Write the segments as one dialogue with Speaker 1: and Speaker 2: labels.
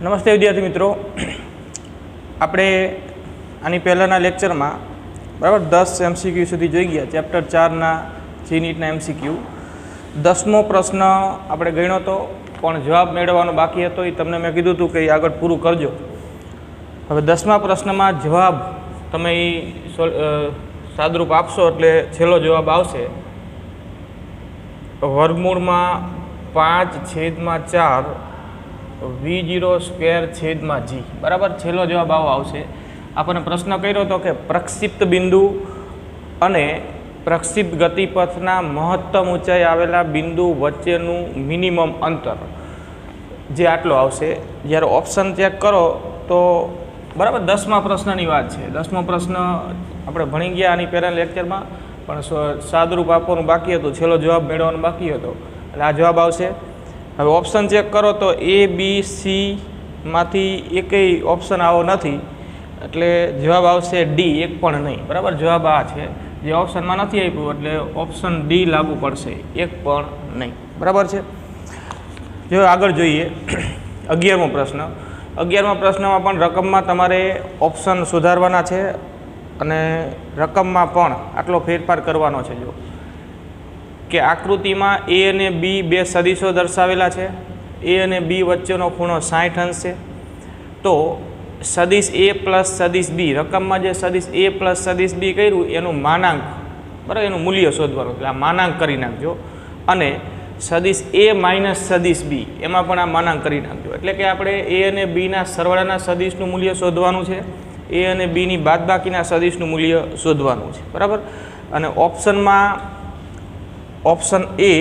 Speaker 1: નમસ્તે વિદ્યાર્થી મિત્રો, આપણે આની પહેલાંના લેક્ચરમાં બરાબર 10 MCQ સુધી જોઈ ગયા. ચેપ્ટર 4ના જીનીટના MCQ 10મો પ્રશ્ન આપણે ગણ્યો હતો, પણ જવાબ મેળવવાનો બાકી હતો. એ તમને મેં કીધું હતું કે એ આગળ પૂરું કરજો. હવે 10મા પ્રશ્નમાં જવાબ તમે એ સાદરૂપ આપશો એટલે છેલ્લો જવાબ આવશે વર્ગમૂળમાં 5/4 V0² g. બરાબર, છેલ્લો જવાબ આવો આવશે. આપણને પ્રશ્ન કર્યો હતો કે પ્રક્ષિપ્ત બિંદુ અને પ્રક્ષિપ્ત ગતિપથના મહત્તમ ઊંચાઈ આવેલા બિંદુ વચ્ચેનું મિનિમમ અંતર જે આટલો આવશે. જ્યારે ઓપ્શન ચેક કરો તો બરાબર 10મા પ્રશ્નની વાત છે. 10મો પ્રશ્ન આપણે ભણી ગયા આની પહેલાં લેક્ચરમાં, પણ સાદરૂપ આપવાનું બાકી હતું, છેલ્લો જવાબ મેળવવાનો બાકી હતો, એટલે આ જવાબ આવશે. હવે ઓપ્શન ચેક કરો તો A, B, C એકેય ઓપ્શન આવો નથી, એટલે જવાબ આવશે ડી, એક પણ નહીં. બરાબર, જવાબ આ છે, જે ઓપ્શનમાં નથી આપ્યું એટલે ઓપ્શન ડી લાગુ પડશે, એક પણ નહીં. બરાબર છે. જો આગળ જોઈએ 11મો પ્રશ્ન. 11મા પ્રશ્નમાં પણ રકમમાં તમારે ઓપ્શન સુધારવાના છે અને રકમમાં પણ આટલો ફેરફાર કરવાનો છે. જો કે આકૃતિમાં A અને B બે સદિશો દર્શાવેલા છે. A અને B વચ્ચેનો ખૂણો 60 અંશ છે. તો સદિશ A પ્લસ સદિશ B, રકમમાં જે સદિશ A પ્લસ સદિશ B કર્યું એનું માનાંક, બરાબર, એનું મૂલ્ય શોધવાનું, એટલે આ માનાંક કરી નાખજો. અને સદિશ A માઇનસ સદિશ B, એમાં પણ આ માનાંક કરી નાખજો. એટલે કે આપણે A અને Bના સરવાળાના સદિશનું મૂલ્ય શોધવાનું છે, A અને Bની બાદબાકીના સદિશનું મૂલ્ય શોધવાનું છે. બરાબર, અને ઓપ્શનમાં ઓપ્શન A,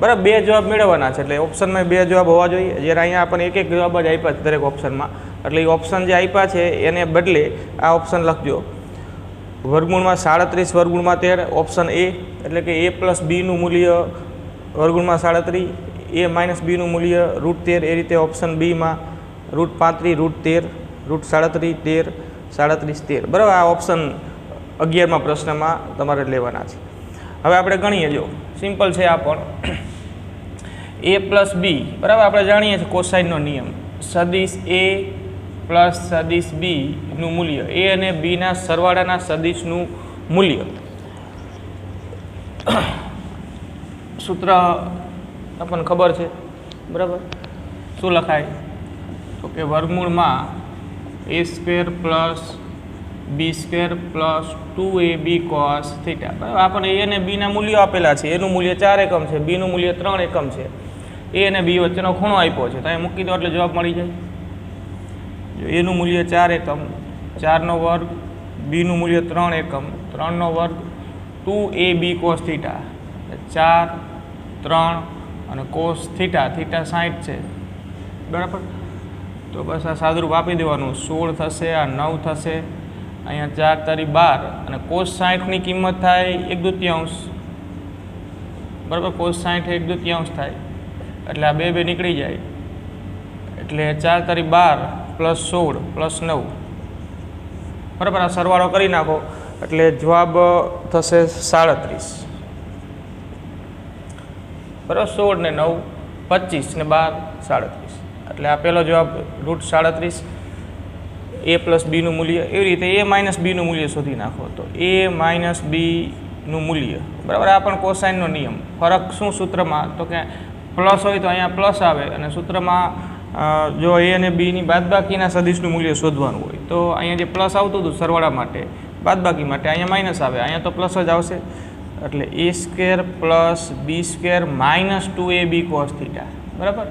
Speaker 1: બરાબર, બે જવાબ મેળવવાના છે, એટલે ઓપ્શનમાં બે જવાબ હોવા જોઈએ. જ્યારે અહીંયા આપણને એક એક જવાબ જ આપ્યા છે દરેક ઓપ્શનમાં, એટલે એ ઓપ્શન જે આપ્યા છે એને બદલે આ ઓપ્શન લખજો. વર્ગમૂળમાં 37 વર્ગમૂળમાં 13 ઓપ્શન A, એટલે કે A પ્લસ બીનું મૂલ્ય વર્ગમૂળમાં 37, A માઇનસ બીનું મૂલ્ય √13, એ રીતે ઓપ્શન બીમાં √35, √13, √37, 13, 37, 13. બરાબર, આ ઓપ્શન 11મા પ્રશ્નમાં તમારે લેવાના છે. હવે આપણે ગણીએ, જો સિમ્પલ છે આ પણ. A પ્લસ બી, બરાબર, આપણે જાણીએ છીએ કોસાઇનનો નિયમ. સદિશ A પ્લસ સદિશ Bનું મૂલ્ય A અને Bના સરવાળાના સદિશનું મૂલ્ય. સૂત્ર આપણને ખબર છે, બરાબર. શું લખાય? તો કે વર્ગમૂળમાં A² plus B² plus 2AB cos θ. બરાબર, આપણને A અને Bના મૂલ્યો આપેલા છે. એનું મૂલ્ય 4 એકમ છે, Bનું મૂલ્ય 3 એકમ છે. A અને B વચ્ચેનો ખૂણો આપ્યો છે, તમે મૂકી દો એટલે જવાબ મળી જાય. એનું મૂલ્ય 4 એકમ, 4નો વર્ગ, Bનું મૂલ્ય 3 એકમ, 3નો વર્ગ, 2AB cos θ, 4, 3 અને cos θ, θ 60 છે. બરાબર, તો બસ આ સાદરૂપ આપી દેવાનું. 16 થશે, આ 9 થશે, અહીંયા 4 તારી 12, અને cos 60ની કિંમત થાય 1/2. બરાબર, cos 60 1/2 થાય, એટલે આ બે નીકળી જાય, એટલે 4 તારી 12 પ્લસ 16 પ્લસ 9. બરાબર, આ સરવાળો કરી નાખો એટલે જવાબ થશે 37. બરાબર, 16 ને 9 25 ને 12 37, એટલે આ પહેલો જવાબ √37. A પ્લસ બીનું મૂલ્ય, એવી રીતે A માઇનસ બીનું મૂલ્ય શોધી નાખો તો A માઇનસ બીનું મૂલ્ય, બરાબર. આ પણ કોસાઇનનો નિયમ. ફરક શું સૂત્રમાં? તો કે પ્લસ હોય તો અહીંયા પ્લસ આવે, અને સૂત્રમાં જો A અને Bની બાદબાકીના સદિશનું મૂલ્ય શોધવાનું હોય તો અહીંયા જે પ્લસ આવતું હતું સરવાળા માટે, બાદબાકી માટે અહીંયા માઇનસ આવે, અહીંયા તો પ્લસ જ આવશે. એટલે A² plus B² minus 2AB cos θ. બરાબર,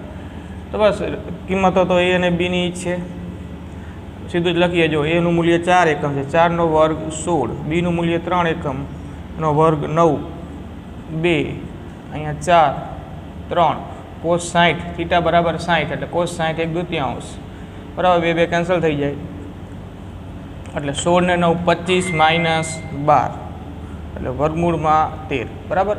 Speaker 1: તો બસ કિંમતો તો A અને Bની જ છે, સીધું જ લખીએ. જો Aનું મૂલ્ય 4 એકમ છે, 4નો વર્ગ 16, Bનું મૂલ્ય 3 એકમનો વર્ગ 9, 2, અહીંયા 4, 3, cos 60, θ બરાબર 60, એટલે cos 60 1/2. બરાબર, બે કેન્સલ થઈ જાય, એટલે 16 ને 9 25 માઇનસ 12, એટલે વર્ગમૂળમાં 13. બરાબર,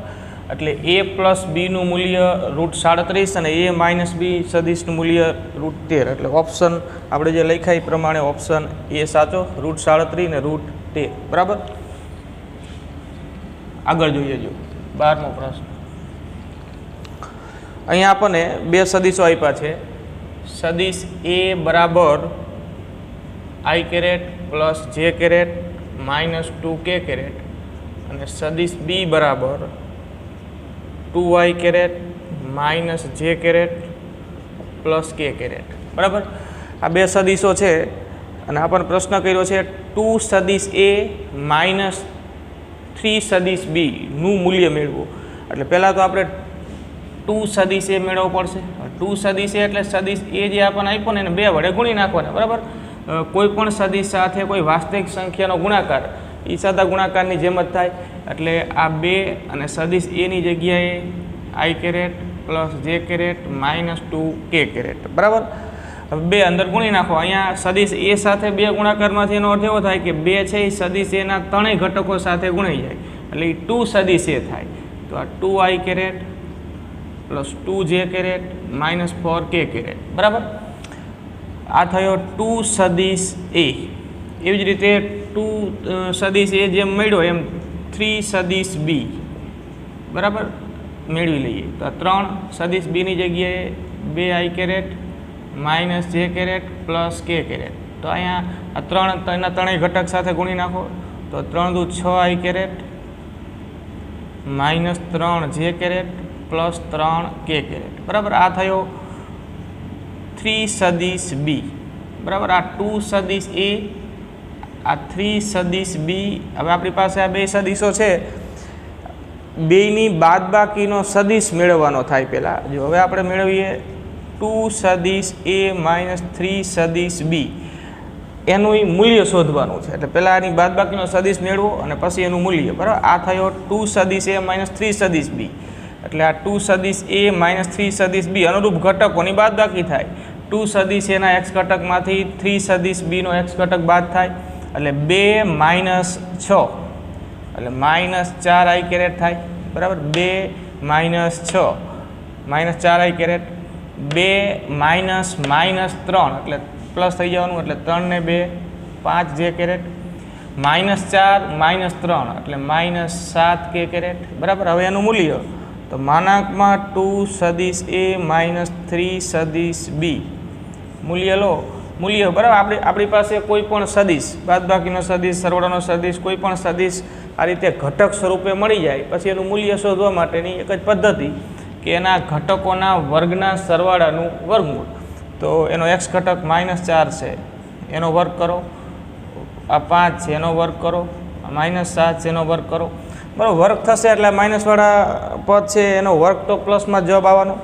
Speaker 1: એટલે A પ્લસ બીનું મૂલ્ય √37 અને A માઇનસ B સદિશનું મૂલ્ય √13. એટલે ઓપ્શન આપણે જે લખ્યા એ પ્રમાણે ઓપ્શન A સાચો, √37 ને √13. બરાબર, આગળ જોઈએ. જો 12મો પ્રશ્ન. અહીંયા આપણને બે સદિશો આપ્યા છે, સદિશ એ બરાબર આઈ કેરેટ પ્લસ જે કેરેટ માઇનસ 2k કેરેટ અને સદિશ બી બરાબર 2i કેરેટ માઇનસ જે કેરેટ પ્લસ કે કેરેટ. બરાબર, આ બે સદિશો છે અને આપણને પ્રશ્ન કર્યો છે 2 સદિશ એ માઇનસ 3 સદિશ બીનું મૂલ્ય મેળવો. એટલે પહેલાં તો આપણે 2 સદિશ એ મેળવવો પડશે. 2 સદિશ એ એટલે સદિશ એ જે આપણને આપ્યો ને એને 2 વડે ગુણી નાખવાના. બરાબર, કોઈ પણ સદિશ સાથે કોઈ વાસ્તવિક સંખ્યાનો ગુણાકાર એ સાદા ગુણાકારની જેમ જ થાય. એટલે આ 2 અને સદિશ એની જગ્યાએ આઈ કેરેટ પ્લસ જે કેરેટ માઇનસ 2k કેરેટ. બરાબર, હવે 2 અંદર ગુણી નાખો. અહીંયા સદિશ એ સાથે 2 ગુણાકારમાંથી એનો અર્થ એવો થાય કે 2 છે એ સદિશ એના ત્રણેય ઘટકો સાથે ગુણાઈ જાય એટલે એ 2 સદિશ એ થાય. તો આ 2i caret plus 2j caret minus 4k caret. બરાબર, આ થયો 2 સદિશ એ. એવી જ રીતે 2 સદિશ એ જેમ મળ્યો એમ 3 સદિશ બી બરાબર મેળવી લઈએ. તો આ 3 સદિશ બીની જગ્યાએ 2i કેરેટ માઇનસ જે કેરેટ પ્લસ કે કેરેટ. તો અહીંયા આ એના ત્રણેય ઘટક સાથે ગુણી નાખો. તો 3 દુ 6i કેરેટ માઇનસ 3 જે કેરેટ પ્લસ 3k કેરેટ. બરાબર, આ થયો 3 સદિશ બી. બરાબર, આ 2 સદિશ એ, આ 3 સદિશ બી. હવે આપણી પાસે આ બે સદિશો છે, બેયની બાદબાકીનો સદિશ મેળવવાનો થાય પહેલાં. જો હવે આપણે મેળવીએ 2 સદિશ એ માઇનસ 3 સદિશ બી, એનું મૂલ્ય શોધવાનું છે. એટલે પહેલાં આની બાદબાકીનો સદિશ મેળવો અને પછી એનું મૂલ્ય. બરાબર, આ થયો 2 સદિશ એ માઇનસ 3 સદિશ બી. એટલે આ 2 સદિશ એ માઇનસ 3 સદિશ બી અનુરૂપ ઘટકોની બાદબાકી થાય. 2 સદિશ એના એક્સ ઘટકમાંથી 3 સદિશ બીનો એક્સ ઘટક બાદ થાય એટલે 2 માઇનસ 6 એટલે માઇનસ 4i કેરેટ થાય. બરાબર, 2 minus 6 minus 4i caret. 2 minus minus 3 એટલે પ્લસ થઈ જવાનું એટલે 3 ને 2 5 જે કેરેટ માઇનસ 4 માઇનસ 3 એટલે માઇનસ 7k કેરેટ. બરાબર, હવે એનું મૂલ્ય તો માનાંકમાં 2 સદિશ એ માઇનસ 3 સદિશ બી મૂલ્ય લો. મૂલ્ય બરાબર આપણી પાસે કોઈ પણ સદિશ, બાદબાકીનો સદિશ, સરવાળાનો સદિશ, કોઈ પણ સદિશ આ રીતે ઘટક સ્વરૂપે મળી જાય પછી એનું મૂલ્ય શોધવા માટેની એક જ પદ્ધતિ કે એના ઘટકોના વર્ગના સરવાળાનું વર્ગમૂળ. તો એનો એક્સ ઘટક માઇનસ 4 છે એનો વર્ગ કરો, આ 5 છે એનો વર્ગ કરો, માઇનસ 7 છે એનો વર્ગ કરો. બરાબર, વર્ગ થશે એટલે માઇનસવાળા પદ છે એનો વર્ગ તો પ્લસમાં જવાબ આવવાનો.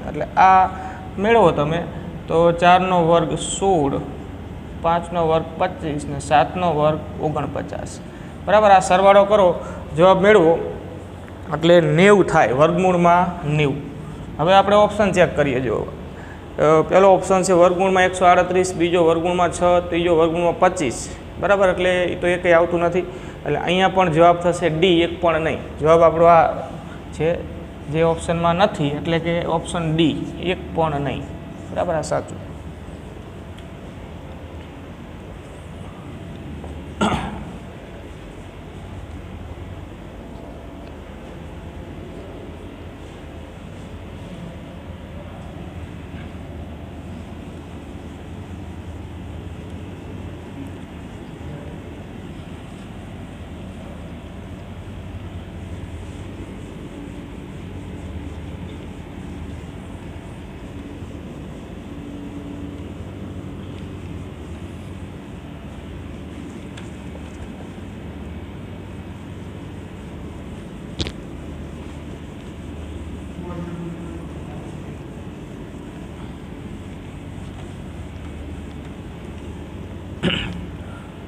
Speaker 1: એટલે આ મેળવો તમે તો 4નો વર્ગ 16, 5નો વર્ગ 25 ને 7નો વર્ગ 49. બરાબર, આ સરવાળો કરો જવાબ મેળવો એટલે 90 થાય, વર્ગમૂળમાં 90. હવે આપણે ઓપ્શન ચેક કરીએ. જો પહેલો ઓપ્શન છે વર્ગમૂળમાં 138, બીજો વર્ગમૂળમાં 6, ત્રીજો વર્ગમૂળમાં 25. બરાબર, એટલે એ તો એકય આવતું નથી એટલે અહીંયા પણ જવાબ થશે ડી, એક પણ નહીં. જવાબ આપણો આ છે જે ઓપ્શનમાં નથી એટલે કે ઓપ્શન ડી, એક પણ નહીં. બરાબર, આ સાચું.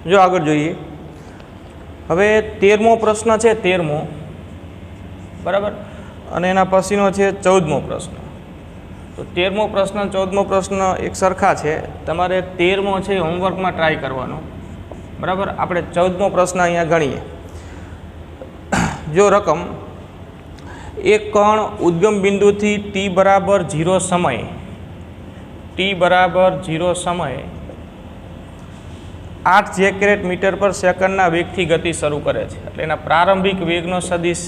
Speaker 1: જો આગળ જોઈએ. હવે 13મો પ્રશ્ન છે, 13મો. બરાબર, અને એના પછીનો છે 14મો પ્રશ્ન. તો 13મો પ્રશ્ન 14મો પ્રશ્ન એક સરખા છે. તમારે 13મો છે હોમવર્કમાં ટ્રાય કરવાનો. બરાબર, આપણે 14મો પ્રશ્ન અહીંયા ગણીએ. જો રકમ એક કણ ઉદ્ગમ બિંદુથી t બરાબર 0 સમયે, t બરાબર 0 સમયે 8 જે કેરેટ મીટર પર સેકન્ડના વેગથી ગતિ શરૂ કરે છે. એટલે એના પ્રારંભિક વેગનો સદિશ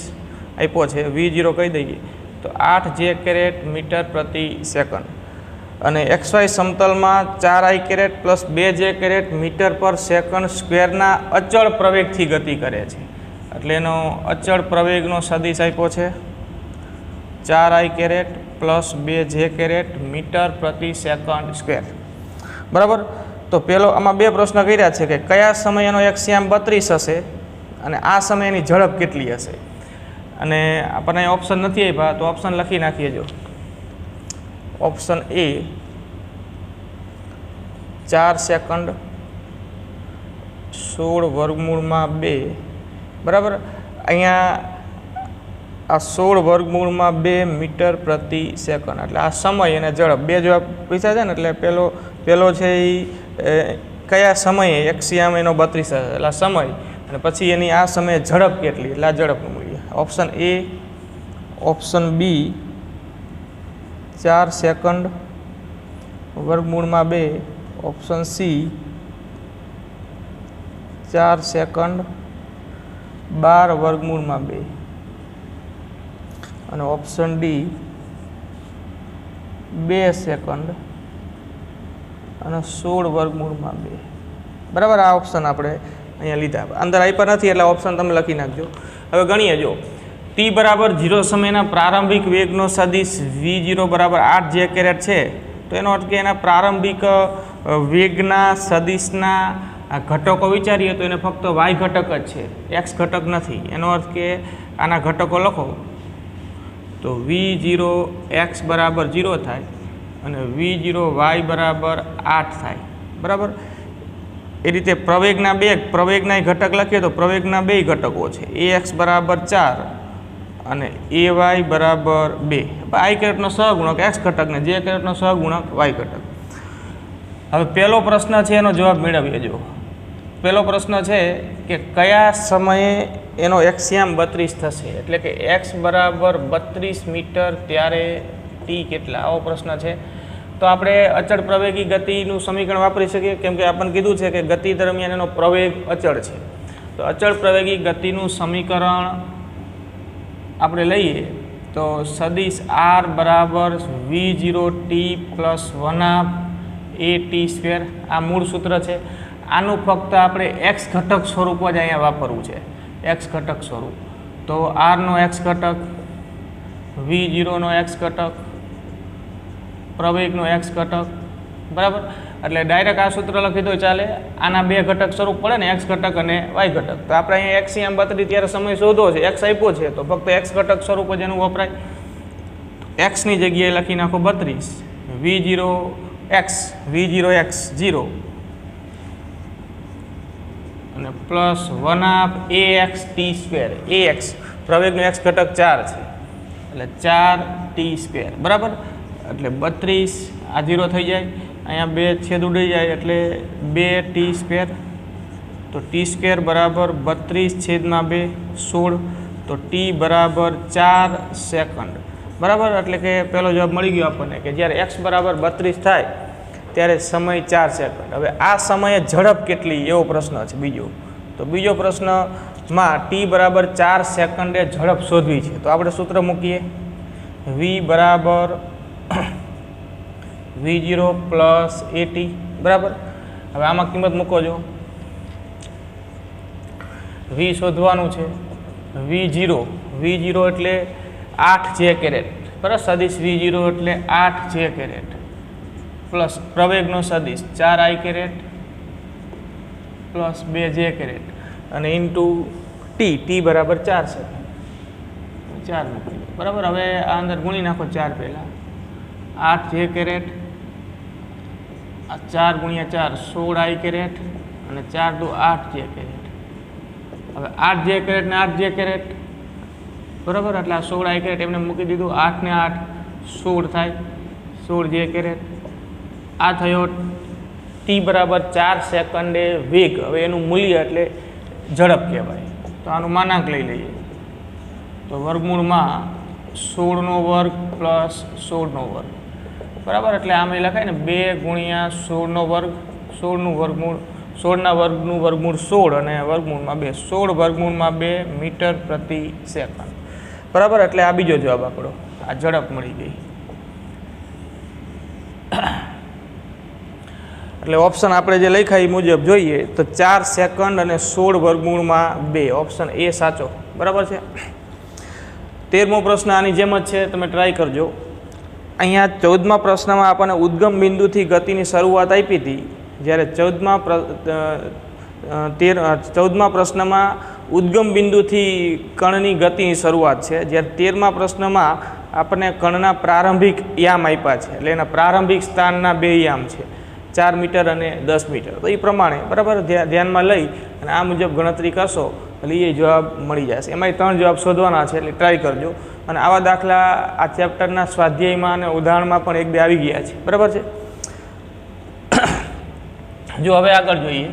Speaker 1: આપ્યો છે v0 કહી દઈએ તો 8 જે કેરેટ મીટર પ્રતિ સેકન્ડ. અને XY સમતલમાં 4i caret plus 2j caret metre per second સ્ક્વેરના અચળ પ્રવેગથી ગતિ કરે છે. એટલે એનો અચળ પ્રવેગનો સદિશ આપ્યો છે 4i caret plus 2j caret metre પ્રતિ સેકન્ડ સ્ક્વેર. બરાબર. તો પેલો આમાં બે પ્રશ્ન કર્યા છે કે કયા સમયનો XCM 32 હશે અને આ સમયની ઝડપ કેટલી હશે. અને આપણને ઓપ્શન નથી આપ્યા તો ઓપ્શન લખી નાખીએ. જો ઓપ્શન એ 4 સેકન્ડ 16 વર્ગમૂળમાં 2. બરાબર. અહીંયા આ 16 વર્ગમૂળમાં 2 મીટર પ્રતિ સેકન્ડ એટલે આ સમય અને ઝડપ બે જવાબ પૂછ્યા છે ને. એટલે પેલો છે એ કયા સમયે XCM એનો 32 હશે એટલે આ સમય, અને પછી એની આ સમયે ઝડપ કેટલી એટલે આ ઝડપનું મૂલ્ય. Option A. Option B 4 second વર્ગમૂળમાં 2. ઓપ્શન સી 4 સેકન્ડ 12 વર્ગમૂળમાં 2. અને ઓપ્શન ડી 2 સેકન્ડ અને 16 વર્ગમૂળમાં 2. બરાબર. આ ઓપ્શન આપણે અહીંયા લીધા, અંદર આપ્યા નથી એટલે ઓપ્શન તમે લખી નાખજો. હવે ગણીએ. જો t બરાબર 0 સમયના પ્રારંભિક વેગનો સદિશ v0 બરાબર 8j કેરેટ છે, તો એનો અર્થ કે એના પ્રારંભિક વેગના સદિશના ઘટકો વિચારીએ તો એને ફક્ત y ઘટક જ છે, x ઘટક નથી. એનો અર્થ કે આના ઘટકો લખો તો v0 x બરાબર 0 થાય અને v0 y બરાબર 8 થાય. બરાબર. એ રીતે પ્રવેગના ઘટક લખીએ તો પ્રવેગના બે ઘટકો છે, ax બરાબર 4 અને ay બરાબર 2. i કેરેટનો સહગુણક x ઘટક ને j કેરેટનો સહગુણક y ઘટક. હવે પહેલો પ્રશ્ન છે એનો જવાબ મેળવીએ. જો પહેલો પ્રશ્ન છે કે કયા સમયે એનો XCM 32 થશે, એટલે કે x બરાબર 32 મીટર ત્યારે t કેટલા, આવો પ્રશ્ન છે. તો આપણે અચળ પ્રવેગી ગતિનું સમીકરણ વાપરી શકીએ, કેમ કે આપણને કીધું છે કે ગતિ દરમિયાન એનો પ્રવેગ અચળ છે. તો અચળ પ્રવેગી ગતિનું સમીકરણ આપણે લઈએ તો સદિશ r બરાબર v0t પ્લસ 1/a t². આ મૂળ સૂત્ર છે. આનું ફક્ત આપણે x ઘટક સ્વરૂપ જ અહીંયા વાપરવું છે, x ઘટક સ્વરૂપ. તો r નો x ઘટક, v0 નો x ઘટક, પ્રવેગનો x ઘટક. બરાબર. એટલે ડાયરેક્ટ આ સૂત્ર લખી દો ચાલે. આના બે ઘટક સ્વરૂપ પડે ને, x ઘટક અને y ઘટક. તો આપણે અહીંયા XCM 32 ત્યારે સમય શોધવો છે, x આપ્યો છે તો ફક્ત x ઘટક સ્વરૂપ જ એનું વપરાય. x ની જગ્યાએ લખી નાખો 32, v0x 0 અને પ્લસ 1/axt². ax પ્રવેગનો x ઘટક 4 છે એટલે 4t². બરાબર. એટલે 32 આ 0 થઈ જાય, અહીંયા 2 છેદ ઉડી જાય એટલે 2t². તો t² બરાબર 32/2 16. તો t બરાબર 4 સેકન્ડ. બરાબર. એટલે કે પહેલો જવાબ મળી ગયો આપણને કે જ્યારે x બરાબર 32 થાય ત્યારે સમય 4 સેકન્ડ. હવે આ સમયે ઝડપ કેટલી એવો પ્રશ્ન છે બીજો. તો બીજો પ્રશ્નમાં t બરાબર 4 સેકન્ડે ઝડપ શોધવી છે. તો આપણે સૂત્ર મૂકીએ v બરાબર v0 પ્લસ at. બરાબર. હવે આમાં કિંમત મૂકો. જો v શોધવાનું છે, v0 એટલે 8j કેરેટ. બરાબર. સદિશ v0 એટલે 8j કેરેટ પ્લસ પ્રવેગનો સદિશ 4i caret plus 2j caret અને ઇન્ટુ t બરાબર 4 સેકન્ડ. 4 મૂકી. બરાબર. હવે આ અંદર ગુણી નાખો 4 પહેલાં. 8j કેરેટ, આ 4 ગુણ્યા 4 16i કેરેટ અને 4 દુ 8j કેરેટ. હવે 8j કેરેટ ને 8j કેરેટ. બરાબર. એટલે આ 16i કેરેટ એમને મૂકી દીધું. 8 ને 8 16 થાય, 16j કેરેટ. આ થયો t બરાબર 4 સેકન્ડે વેગ. હવે એનું મૂલ્ય એટલે ઝડપ કહેવાય. તો આનું માનાંક લઈ લઈએ તો વર્ગમૂળમાં 16નો વર્ગ પ્લસ 16નો વર્ગ. બરાબર. એટલે આમ એ લખાય ને 2 ગુણ્યા 16નો વર્ગ, 16નું વર્ગમૂળ, 16ના વર્ગનું વર્ગમૂળ 16 અને વર્ગમૂળમાં 2, 16 વર્ગમૂળમાં 2 મીટર પ્રતિ સેકન્ડ. બરાબર. એટલે આ બીજો જવાબ આપણો. આ ઝડપ મળી ગઈ. એટલે ઓપ્શન આપણે જે લખ્યા એ મુજબ જોઈએ તો 4 સેકન્ડ અને 16 વર્ગમૂળમાં 2 ઓપ્શન એ સાચો, બરાબર છે। 13મો પ્રશ્ન આની જેમ જ છે, તમે ટ્રાય કરજો। અહીંયા 14મા પ્રશ્નમાં આપણને ઉદ્ગમ બિંદુથી ગતિની શરૂઆત આપી હતી, જ્યારે 14મા પ્રશ્નમાં ઉદ્ગમ બિંદુથી કણની ગતિની શરૂઆત છે, જ્યારે 13મા પ્રશ્નમાં આપણને કણના પ્રારંભિક યામ આપ્યા છે, એટલે એના પ્રારંભિક સ્થાનના 2 યામ છે, 4 મીટર અને 10 મીટર। તો એ પ્રમાણે બરાબર ધ્યાનમાં લઈ અને આ મુજબ ગણતરી કરશો એટલે એ જવાબ મળી જશે। એમાં 3 જવાબ શોધવાના છે, એટલે ટ્રાય કરજો। અને આવા દાખલા આ ચેપ્ટરના સ્વાધ્યાયમાં અને ઉદાહરણમાં પણ 1-2 આવી ગયા છે, બરાબર છે। જો હવે આગળ જોઈએ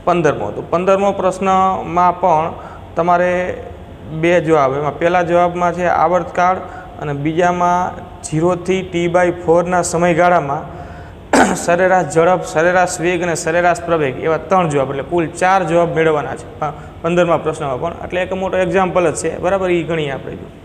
Speaker 1: 15મો, તો 15મો પ્રશ્નમાં પણ તમારે 2 જવાબ, એમાં પહેલા જવાબમાં છે આવર્તકાળ અને બીજામાં 0 થી T/4ના સમયગાળામાં સરેરાશ ઝડપ, સરેરાશ વેગ અને સરેરાશ પ્રવેગ એવા 3 જવાબ, એટલે કુલ 4 જવાબ મેળવવાના છે 15મા પ્રશ્નમાં પણ। એટલે એક મોટો એક્ઝામ્પલ જ છે, બરાબર, એ ગણીએ આપણે।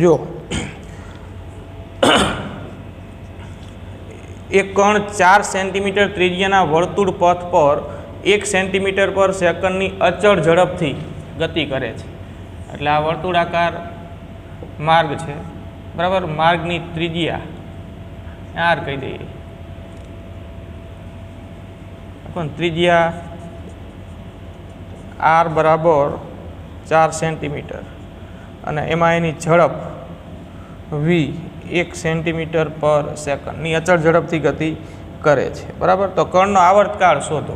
Speaker 1: જો એક કણ 4 સેન્ટીમીટર ત્રિજ્યાના વર્તુળ પથ પર 1 સેન્ટીમીટર પર સેકન્ડની અચળ ઝડપથી ગતિ કરે છે, એટલે આ વર્તુળાકાર માર્ગ છે, બરાબર। માર્ગની ત્રિજ્યા r કહી દઈએ, પણ ત્રિજ્યા r બરાબર 4 સેન્ટીમીટર અને એમાં એની ઝડપ v 1 સેન્ટીમીટર પર સેકન્ડની અચળ ઝડપથી ગતિ કરે છે, બરાબર। તો કણનો આવર્તકાળ શોધો।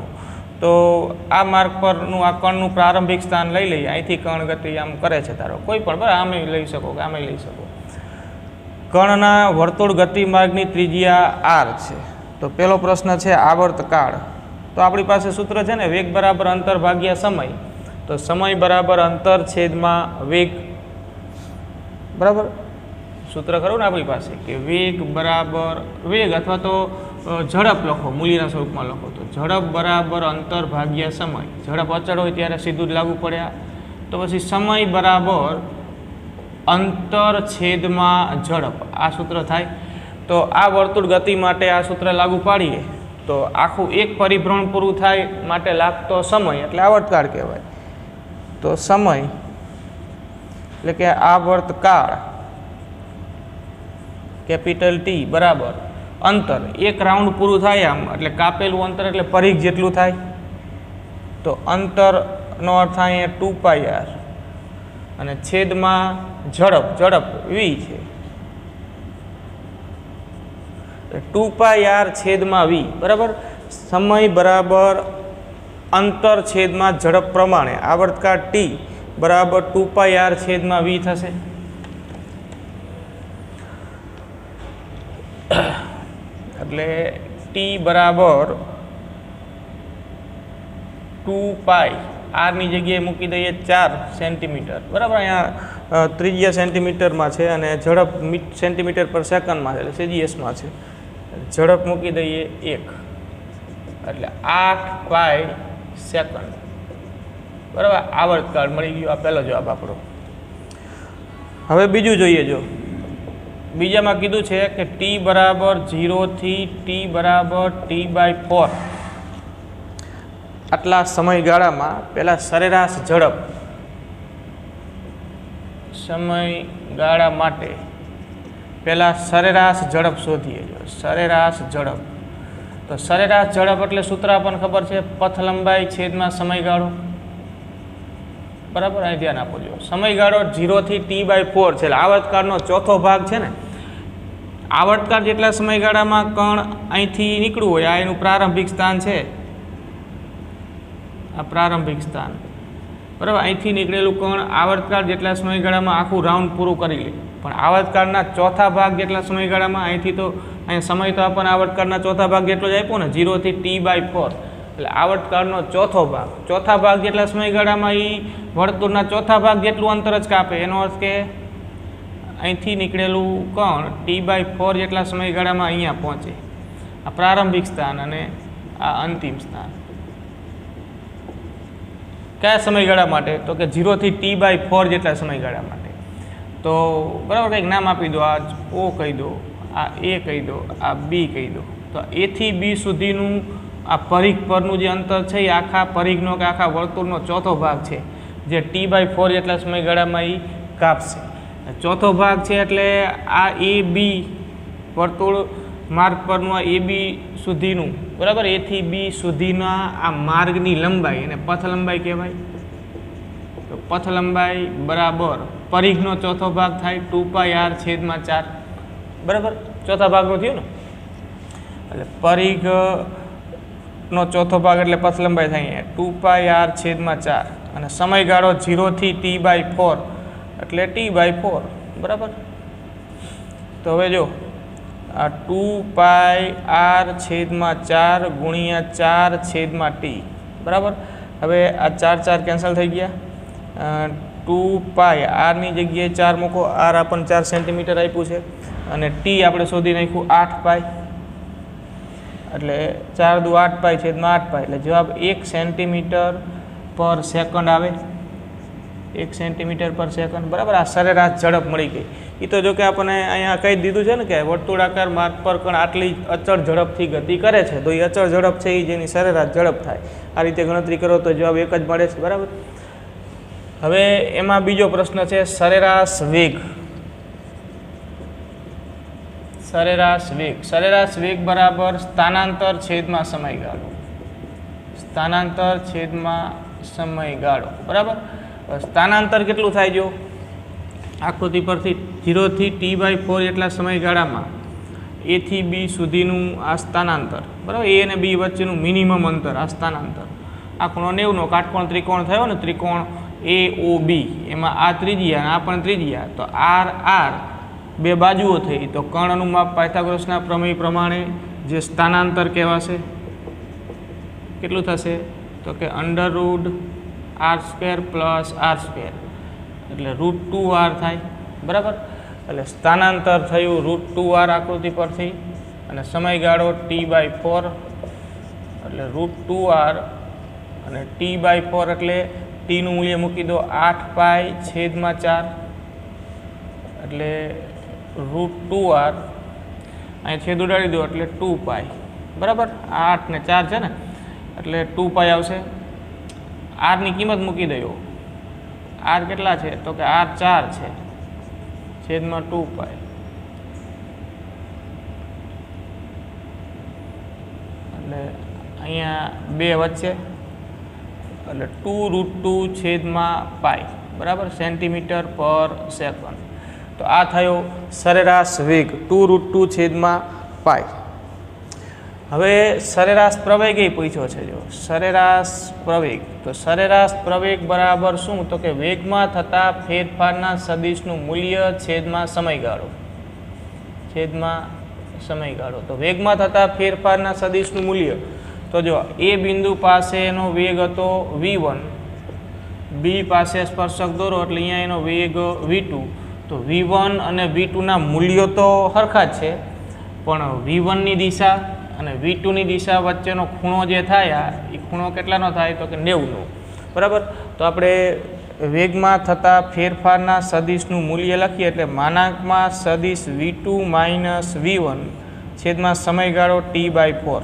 Speaker 1: તો આ માર્ગ પરનું આ કણનું પ્રારંભિક સ્થાન લઈ લઈએ, અહીંથી કણ ગતિ આમ કરે છે, તારો કોઈ પણ, બરાબર, આમે લઈ શકો કે આમે લઈ શકો। કણના વર્તુળ ગતિ માર્ગની ત્રિજ્યા r છે, તો પહેલો પ્રશ્ન છે આવર્તકાળ। તો આપણી પાસે સૂત્ર છે ને, વેગ બરાબર અંતર ભાગ્યા સમય, તો સમય બરાબર અંતર છેદમાં વેગ, બરાબર, સૂત્ર ખરું ને આપણી પાસે કે વેગ બરાબર વેગ અથવા તો ઝડપ લખો, મૂલ્યના સ્વરૂપમાં લખો તો ઝડપ બરાબર અંતર ભાગ્યા સમય। ઝડપ અચળ હોય ત્યારે સીધું જ લાગુ પડ્યા, તો પછી સમય બરાબર અંતર છેદમાં ઝડપ, આ સૂત્ર થાય। તો આ વર્તુળ ગતિ માટે આ સૂત્ર લાગુ પાડીએ તો આખું એક પરિભ્રમણ પૂરું થાય માટે લાગતો સમય એટલે આવર્તકાળ કહેવાય। તો સમય એટલે કે આવર્તકાળ કેપિટલ T બરાબર અંતર, એક રાઉન્ડ પૂરું થાય આમ એટલે કાપેલું અંતર એટલે પરિઘ જેટલું થાય, તો અંતરનો અર્થ અહીંયા 2πr અને છેદમાં ઝડપ v છે, 2πr છેદમાં v, બરાબર। સમય બરાબર અંતર છેદમાં ઝડપ પ્રમાણે આવર્તકાળ T બરાબર 2πr છેદમાં v થશે। એટલે T બરાબર 2π, આરની જગ્યાએ મૂકી દઈએ 4 સેન્ટીમીટર, બરાબર। અહીંયા ત્રિજ્યા સેન્ટીમીટરમાં છે અને ઝડપ સેન્ટીમીટર પર સેકન્ડમાં છે, એટલે CGS-માં છે। ઝડપ મૂકી દઈએ 1, એટલે 8π સેકન્ડ, બરાબર। આવર્તકાળ મળી ગયો, આ પહેલો જવાબ આપણો। હવે બીજું જોઈએ, જો બીજામાં કીધું છે કે T બરાબર 0 થી T બરાબર T/4 આટલા સમયગાળામાં પહેલાં સરેરાશ ઝડપ, સમયગાળા માટે પહેલાં સરેરાશ ઝડપ શોધીએ। જો સરેરાશ ઝડપ, તો સરેરાશ ઝડપ એટલે સૂત્ર આપણને ખબર છે, પથ લંબાઈ છેદમાં સમયગાળો, બરાબર। અહીં ધ્યાન આપો, જો સમયગાળો 0 થી T/4 છે, એટલે આવર્તકાળનો ચોથો ભાગ છે ને, આવર્તકાળ જેટલા સમયગાળામાં કણ અહીંથી નીકળવું હોય, આ એનું પ્રારંભિક સ્થાન છે, આ પ્રારંભિક સ્થાન, બરાબર। અહીંથી નીકળેલું કણ આવર્તકાળ જેટલા સમયગાળામાં આખું રાઉન્ડ પૂરું કરી લે, પણ આવર્તકાળના ચોથા ભાગ જેટલા સમયગાળામાં અહીંથી તો અહીંયા સમય તો આપણને આવર્તકાળના ચોથા ભાગ જેટલો જ આપ્યો ને, 0 થી T/4, એટલે આવર્તકાળનો ચોથો ભાગ, ચોથા ભાગ જેટલા સમયગાળામાં એ વર્તુળના ચોથા ભાગ જેટલું અંતર જ કાપે. એનો અર્થ કે અહીંથી નીકળેલું કણ T/4 જેટલા સમયગાળામાં અહીંયા પહોંચે. આ પ્રારંભિક સ્થાન અને આ અંતિમ સ્થાન. કયા સમયગાળા માટે? તો કે 0 થી T/4 જેટલા સમયગાળા માટે. તો બરાબર કંઈક નામ આપી દો. આ O કહી દો, આ A કહી દો, આ B કહી દો. તો A થી B સુધીનું આ પરિઘ પરનું જે અંતર છે એ આખા પરિઘનો કે આખા વર્તુળનો ચોથો ભાગ છે, જે T/4 જેટલા સમયગાળામાં એ કાપશે. ચોથો ભાગ છે એટલે આ AB વર્તુળ માર્ગ પરનું આ AB સુધીનું, બરાબર, A થી B સુધીના આ માર્ગની લંબાઈ એને પથ લંબાઈ કહેવાય. તો પથ લંબાઈ બરાબર પરિઘનો ચોથો ભાગ થાય 2πr/4. બરાબર, ચોથા ભાગનું થયું ને, એટલે પરિઘનો ચોથો ભાગ એટલે પથ લંબાઈ થાય 2πr/4 અને સમયગાળો 0 થી T/4 એટલે T/4. બરાબર, તો હવે જો આ 2πr/4 ગુણ્યા 4/T. બરાબર, હવે આ 4 કેન્સલ થઈ ગયા. 2π આરની જગ્યાએ 4 મૂકો. આર આપણને 4 સેન્ટીમીટર આપ્યું છે અને ટી આપણે શોધી નાખ્યું 8π, એટલે 4 દુ 8π/8π એટલે જવાબ 1 સેન્ટીમીટર પર સેકન્ડ આવે. 1 સેન્ટીમીટર પર સેકન્ડ. બરાબર, આ સરેરાશ ઝડપ મળી ગઈ. એ તો જો કે આપણને અહીંયા કહી દીધું છે ને કે વર્તુળાકાર માર્ગ પર કણ આટલી અચળ ઝડપથી ગતિ કરે છે, તો એ અચળ ઝડપ છે એ જેની સરેરાશ ઝડપ થાય. આ રીતે ગણતરી કરો તો જવાબ 1 જ મળે છે. બરાબર, હવે એમાં બીજો પ્રશ્ન છે સરેરાશ વેગ. સરેરાશ વેગ. સરેરાશ વેગ બરાબર સ્થાનાંતર છેદમાં સમયગાળો. સ્થાનાંતર છેદમાં સમયગાળો. બરાબર, સ્થાનાંતર કેટલું થાય? જો આકૃતિ પરથી 0 થી T/4 એટલા સમયગાળામાં A થી B સુધીનું આ સ્થાનાંતર. બરાબર, A અને B વચ્ચેનું મિનિમમ અંતર આ સ્થાનાંતર. આ ખૂણો 90નો કાટકોણ ત્રિકોણ થયો ને, ત્રિકોણ AOB, એમાં આ ત્રિજ્યા અને આ પણ ત્રિજ્યા. તો RR બે બાજુઓ થઈ, તો કર્ણનું માપ પાયથાગોરસના પ્રમેય પ્રમાણે જે સ્થાનાંતર કહેવાશે કેટલું થશે? તો કે √r² + r², એટલે √2r થાય. બરાબર, એટલે સ્થાનાંતર થયું √2r આકૃતિ પરથી અને સમયગાળો T/4 એટલે √2r અને T/4 એટલે ટીનું મૂલ્ય મૂકી દો 8π/4 એટલે √2r, અહીં છેદ ઉડાડી દો એટલે 2π. બરાબર, 8 ને 4 છે ને એટલે 2π આવશે. આરની કિંમત મૂકી દો. આર કેટલા છે? તો કે આર 4 છે, છેદમાં 2π. એટલે અહીંયા 2 વચ્ચે એટલે 2√2/π. બરાબર, સેન્ટીમીટર પર સેકન્ડ. તો આ થયો સરેરાશ વેગ 2√2/π. હવે સરેરાશ પ્રવેગ એ પૂછ્યો છે. જો સરેરાશ પ્રવેગ, તો સરેરાશ પ્રવેગ બરાબર શું? તો કે વેગમાં થતા ફેરફારના સદિશનું મૂલ્ય છેદમાં સમયગાળો. છેદમાં સમયગાળો. તો વેગમાં થતા ફેરફારના સદિશનું મૂલ્ય, તો જો એ બિંદુ પાસેનો વેગ હતો v1, બી પાસે સ્પર્શક દોરો એટલે અહીંયા એનો વેગ v2. તો v1 અને v2ના મૂલ્યો તો સરખા જ છે, પણ v1ની દિશા અને v2ની દિશા વચ્ચેનો ખૂણો જે થાય એ ખૂણો કેટલાનો થાય? તો કે 90નો. બરાબર, તો આપણે વેગમાં થતા ફેરફારના સદિશનું મૂલ્ય લખીએ એટલે માનાંકમાં સદિશ v2 - v1 છેદમાં સમયગાળો T/4.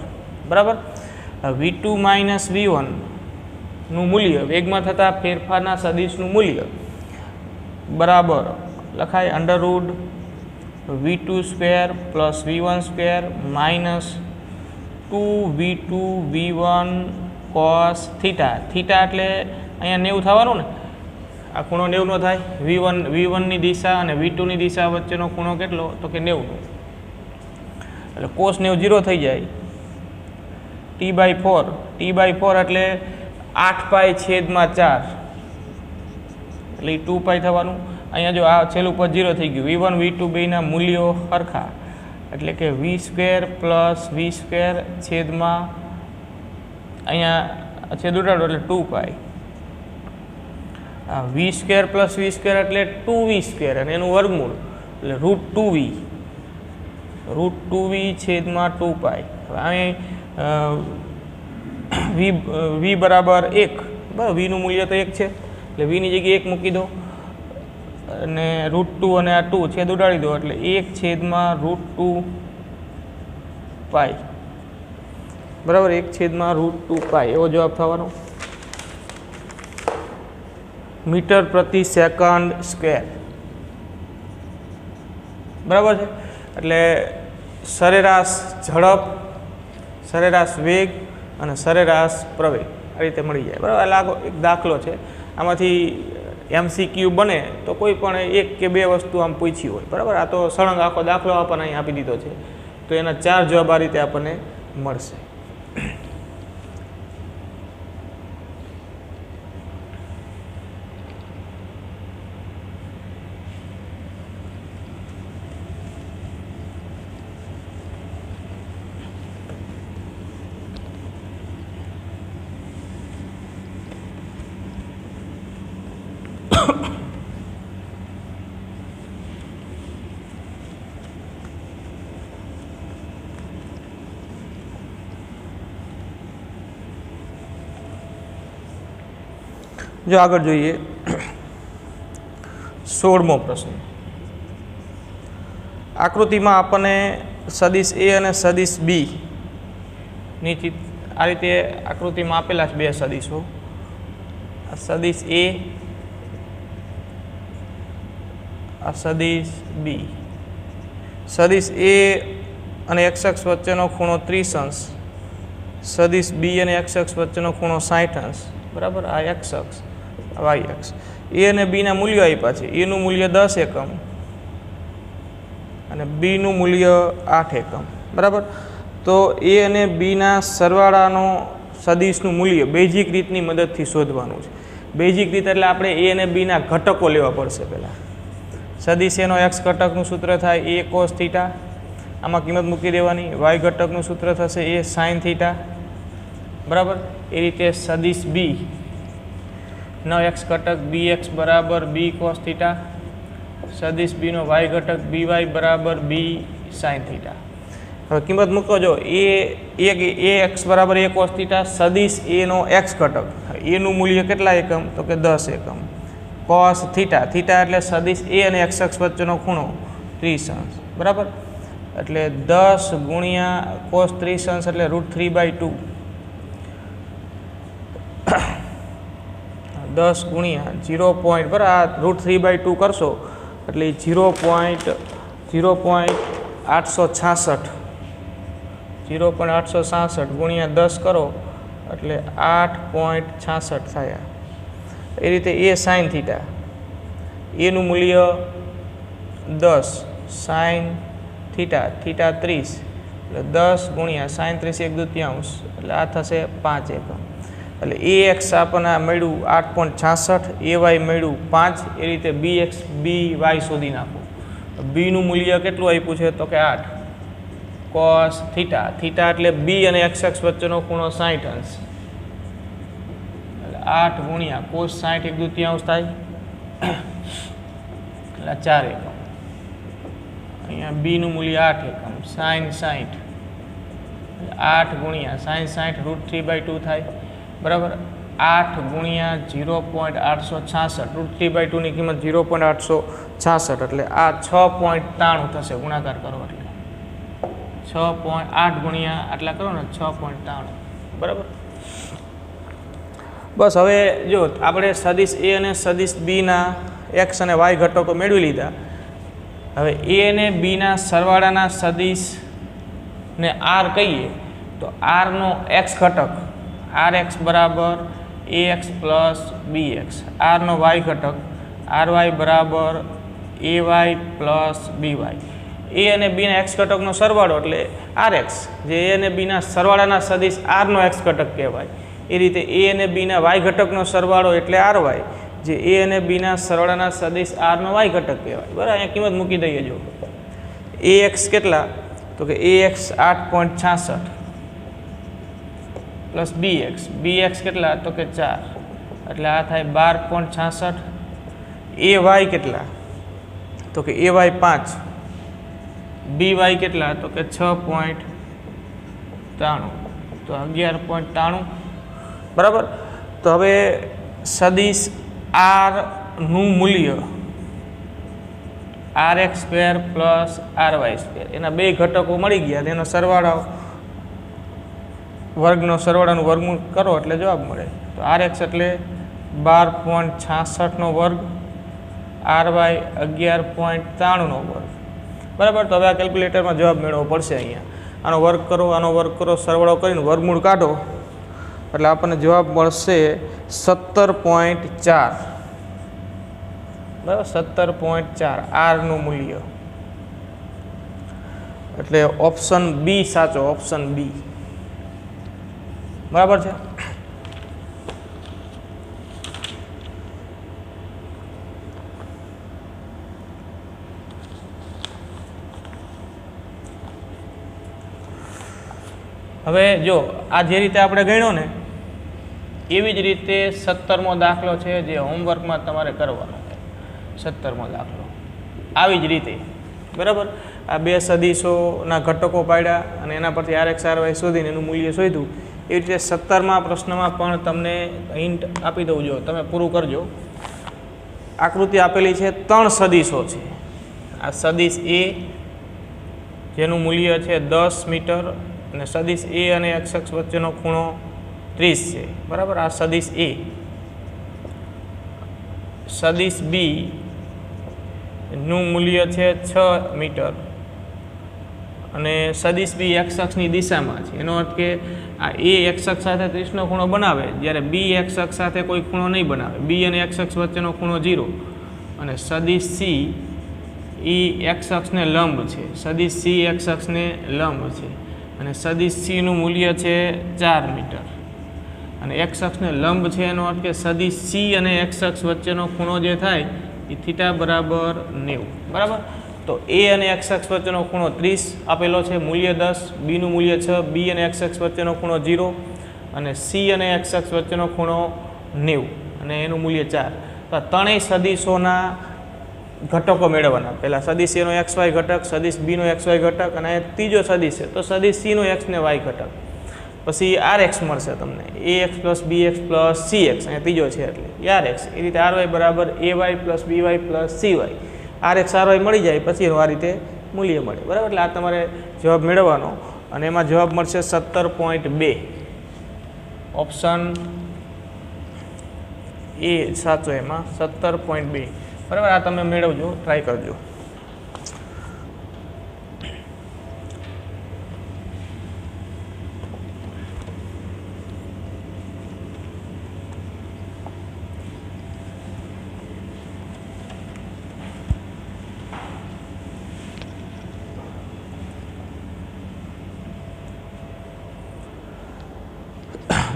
Speaker 1: બરાબર, v2 - v1 નું મૂલ્ય, વેગમાં થતા ફેરફારના સદિશનું મૂલ્ય બરાબર લખાય √v2² + v1² - 2v2v1 cos θ. Theta એટલે અહીંયા 90 થવાનું ને, આ ખૂણો 90નો થાય. v1ની દિશા અને v2ની દિશા વચ્ચેનો ખૂણો કેટલો? તો કે 90નો. એટલે cos 90 0 થઈ જાય. T/4 એટલે 8π/4 એટલે 2π થવાનું. અહીંયા જો આ છેલ્લું પદ 0 થઈ ગયું. v1 v2 બેના મૂલ્યો સરખા એટલે કે v² + v² છેદમાં અહીંયા છેદ ઉડાડો એટલે 2 વી સ્ક્વેર પ્લસ વી સ્ક્વેર એટલે 2v સ્ક્વેર અને એનું વર્ગમૂળ એટલે √2v છેદમાં 2π. હવે અહીં વી બરાબર 1, બરાબર, વીનું મૂલ્ય તો 1 છે એટલે વીની જગ્યાએ 1 મૂકી દો અને √2 અને આ 2 છેદ ઉડાડી દો એટલે 1 છેદમાં √2π, બરાબર, 1 છેદમાં √2π એવો જવાબ થવાનો. મીટર પ્રતિ સેકન્ડ સ્ક્વેર, બરાબર છે. એટલે સરેરાશ ઝડપ, સરેરાશ વેગ અને સરેરાશ પ્રવેગ આ રીતે મળી જાય, બરાબર. લાગો એક દાખલો છે, આમાંથી MCQ બને તો કોઈ પણ 1 કે 2 વસ્તુ આમ પૂછી હોય, બરાબર. આ તો સળંગ આખો દાખલો આપણને અહીં આપી દીધો છે તો એના 4 જવાબ આ રીતે આપણને મળશે. જો આગળ જોઈએ 16મો પ્રશ્ન. આકૃતિમાં આપણને સદિશ A અને સદિશ B ની આ રીતે આકૃતિમાં આપેલા છે 2 સદિશો. સદિશ A, આ સદિશ B. સદિશ A અને x અક્ષ વચ્ચેનો ખૂણો 30 અંશ, સદિશ B અને x અક્ષ વચ્ચેનો ખૂણો 60 અંશ, બરાબર. આ x અક્ષ, y અક્ષ. A અને B ના મૂલ્યો આપ્યા છે. A નું મૂલ્ય 10 એકમ અને B નું મૂલ્ય 8 એકમ, બરાબર. તો A અને B ના સરવાળાનો સદિશનું મૂલ્ય બેઝિક રીતની મદદથી શોધવાનું છે. બેઝિક રીત એટલે આપણે A અને B ના ઘટકો લેવા પડશે પહેલાં. સદિશ A નો x ઘટકનું સૂત્ર થાય A cos થીટા, આમાં કિંમત મૂકી દેવાની. y ઘટકનું સૂત્ર થશે A sin થીટા, બરાબર. એ રીતે સદિશ B નો x ઘટક bx બરાબર b cos થીટા, સદિશ B નો y ઘટક by બરાબર b sin થીટા. હવે કિંમત મૂકો. જો ax બરાબર a cos થીટા, સદિશ A નો x ઘટક, A નું મૂલ્ય કેટલા એકમ તો કે 10 એકમ. cos થીટા, થીટા એટલે સદિશ A અને x અક્ષ વચ્ચેનો ખૂણો 30 અંશ, બરાબર. એટલે 10 ગુણ્યા cos 30 અંશ એટલે √3/2, 10 ગુણ્યા 0. બરાબર, આ √3/2 કરશો એટલે 0.866 ગુણ્યા 10 કરો એટલે 8.66 થયા. એ રીતે A sin થીટા, A નું મૂલ્ય 10, sin થીટા, થીટા 30 એટલે 10 ગુણ્યા sin 30 1/2 એટલે આ થશે 5 એકમ. એટલે AX આપણને મળ્યું 8.66, AY મળ્યું 5. એ રીતે BX BY શોધી નાખો. B નું મૂલ્ય કેટલું આપ્યું છે તો કે 8 cos થીટા, થીટા એટલે B અને x અક્ષ વચ્ચેનો ખૂણો 60 અંશ એટલે 8 ગુણ્યા cos 60 1/2 થાય એટલે 4 એકમ. અહીંયા B નું મૂલ્ય 8 એકમ, sin 60 8 ગુણ્યા sin 60 √3/2 થાય, બરાબર. 8 ગુણ્યા 0.866, √3/2 ની કિંમત 0.866 એટલે આ 6.93 થશે. ગુણાકાર કરો એટલે 6.8 ગુણ્યા આટલા કરો ને 6.93, બરાબર. બસ હવે જો આપણે સદિશ A અને સદિશ B ના x અને y ઘટકો મેળવી લીધા. હવે A અને B ના સરવાળાના સદિશને r કહીએ તો r નો x ઘટક rx બરાબર ax પ્લસ bx, r નો y ઘટક ry બરાબર ay પ્લસ by. A અને B ના x ઘટકનો સરવાળો એટલે rx, જે A અને B ના સરવાળાના સદિશ r નો x ઘટક કહેવાય. એ રીતે A અને B ના y ઘટકનો સરવાળો એટલે ry, જે A અને B ના સરવાળાના સદિશ r નો y ઘટક કહેવાય, બરાબર. અહીંયા કિંમત મૂકી દઈએ. જો ax કેટલા તો કે ax 8.66, પ્લસ બી એક્સ કેટલા તો કે 4 એટલે આ થાય 12.66. એ વાય કેટલા તો કે એ વાય 5. બી વાય કેટલા તો કે 6.93 તો 11.93 બરાબર. તો હવે સદિશ આરનું મૂલ્ય RX² પ્લસ RY² એના બે ઘટકો મળી ગયા, તેનો સરવાળો સરવાળાનું વર્ગમૂળ કરો એટલે જવાબ મળે. તો RX એટલે 12.66 નો વર્ગ, RY 11.93 નો વર્ગ બરાબર. તો હવે આ કેલ્ક્યુલેટરમાં જવાબ મેળવવો પડશે. અહીંયા આનો વર્ગ કરો, સરવાળો કરીને વર્ગમૂળ કાઢો એટલે આપણને જવાબ મળશે 17.4 બરાબર. 17.4 આરનું મૂલ્ય એટલે ઓપ્શન બી સાચો, ઓપ્શન બી બરાબર છે. હવે જો આ જે રીતે આપણે ગણ્યો ને એવી જ રીતે 17મો દાખલો છે જે હોમવર્કમાં તમારે કરવાનો છે. 17મો દાખલો આવી જ રીતે બરાબર. આ બે સદીશોના ઘટકો પાડ્યા અને એના પરથી RX RY શોધીને એનું મૂલ્ય શોધ્યું. એવી રીતે 17મા પ્રશ્નમાં પણ તમને હિન્ટ આપી દઉં, જો તમે પૂરું કરજો. આકૃતિ આપેલી છે, 3 સદીશો છે. આ સદીશ એ જેનું મૂલ્ય છે 10 મીટર અને સદિશ એ અને x અક્ષ વચ્ચેનો ખૂણો 30 છે બરાબર. આ સદિશ એ. સદિશ બી નું મૂલ્ય છે 6 મીટર અને સદિશ બી x અક્ષની દિશામાં છે. એનો અર્થ કે આ એ x અક્ષ સાથે 30નો ખૂણો બનાવે, જ્યારે બી x અક્ષ સાથે કોઈ ખૂણો નહીં બનાવે. બી અને x અક્ષ વચ્ચેનો ખૂણો 0 અને સદિશ સી એ x અક્ષને લંબ છે. સદિશ સી x અક્ષને લંબ છે અને સદિશ સીનું મૂલ્ય છે 4 મીટર અને x અક્ષને લંબ છે. એનો અર્થ કે સદિશ સી અને x અક્ષ વચ્ચેનો ખૂણો જે થાય એ θ બરાબર 90 બરાબર. તો એ અને x અક્ષ વચ્ચેનો ખૂણો 30 આપેલો છે, મૂલ્ય 10, બીનું મૂલ્ય 6, બી અને x અક્ષ વચ્ચેનો ખૂણો 0 અને સી અને x અક્ષ વચ્ચેનો ખૂણો 90 અને એનું મૂલ્ય 4. તો આ ત્રણેય સદિશોના ઘટકો મેળવવાના. પહેલાં સદિશ એનો XY ઘટક, સદિશ બીનો XY ઘટક અને ત્રીજો સદિશ છે તો સદિશ સીનો x ને y ઘટક. પછી RX મળશે તમને, AX plus BX plus CX અને ત્રીજો છે એટલે RX. એ રીતે RY બરાબર AY plus BY plus CY. RX RY મળી જાય પછી એનું આ રીતે મૂલ્ય મળે બરાબર. એટલે આ તમારે જવાબ મેળવવાનો અને એમાં જવાબ મળશે 17.2. ઓપ્શન એ સાચો એમાં 17.2 બરાબર. આ તમે મેળવજો, ટ્રાય કરજો.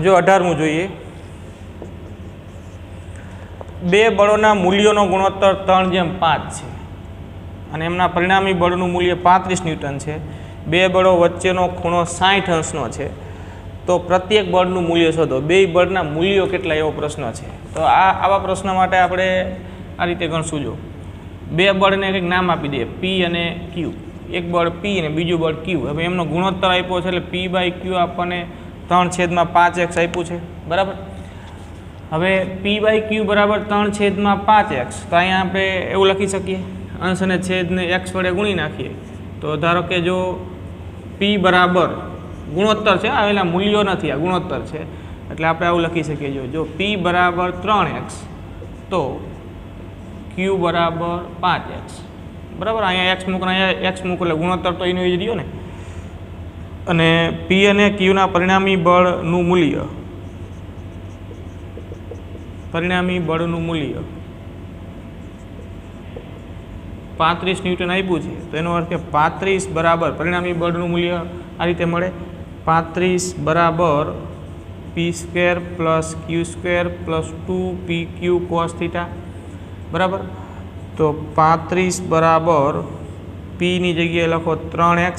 Speaker 1: જો 18મું જોઈએ. બે બળોના મૂલ્યોનો ગુણોત્તર 3:5 છે અને એમના પરિણામી બળનું મૂલ્ય 35 ન્યૂટન છે. બે બળો વચ્ચેનો ખૂણો 60 અંશનો છે. તો પ્રત્યેક બળનું મૂલ્ય શોધો. બે બળના મૂલ્યો કેટલા એવો પ્રશ્ન છે. તો આવા પ્રશ્ન માટે આપણે આ રીતે ગણશું. જો બે બળને કંઈક નામ આપી દઈએ, પી અને ક્યુ. એક બળ પી અને બીજું બળ ક્યુ. હવે એમનો ગુણોત્તર આપ્યો છે એટલે P/Q આપણને 3/5x આપ્યું છે બરાબર. હવે P/Q બરાબર 3/5x. તો અહીંયા આપણે એવું લખી શકીએ, અંશ અને છેદને x વડે ગુણી નાખીએ. તો ધારો કે જો P બરાબર ગુણોત્તર છે, આવેલા મૂલ્યો નથી, આ ગુણોત્તર છે એટલે આપણે આવું લખી શકીએ. જો P બરાબર 3x તો Q બરાબર 5x બરાબર. અહીંયા x મૂકો, અહીંયા x મૂકો એટલે ગુણોત્તર તો એનો જ રહ્યો ને. અને P અને Qના પરિણામી બળનું મૂલ્ય 35 ન્યૂટન આપ્યું છે. તો એનો અર્થ કે 35 બરાબર પરિણામી બળનું મૂલ્ય આ રીતે મળે. 35 બરાબર P² plus Q² plus 2PQ cos θ બરાબર. તો 35 બરાબર Pની જગ્યાએ લખો 3x,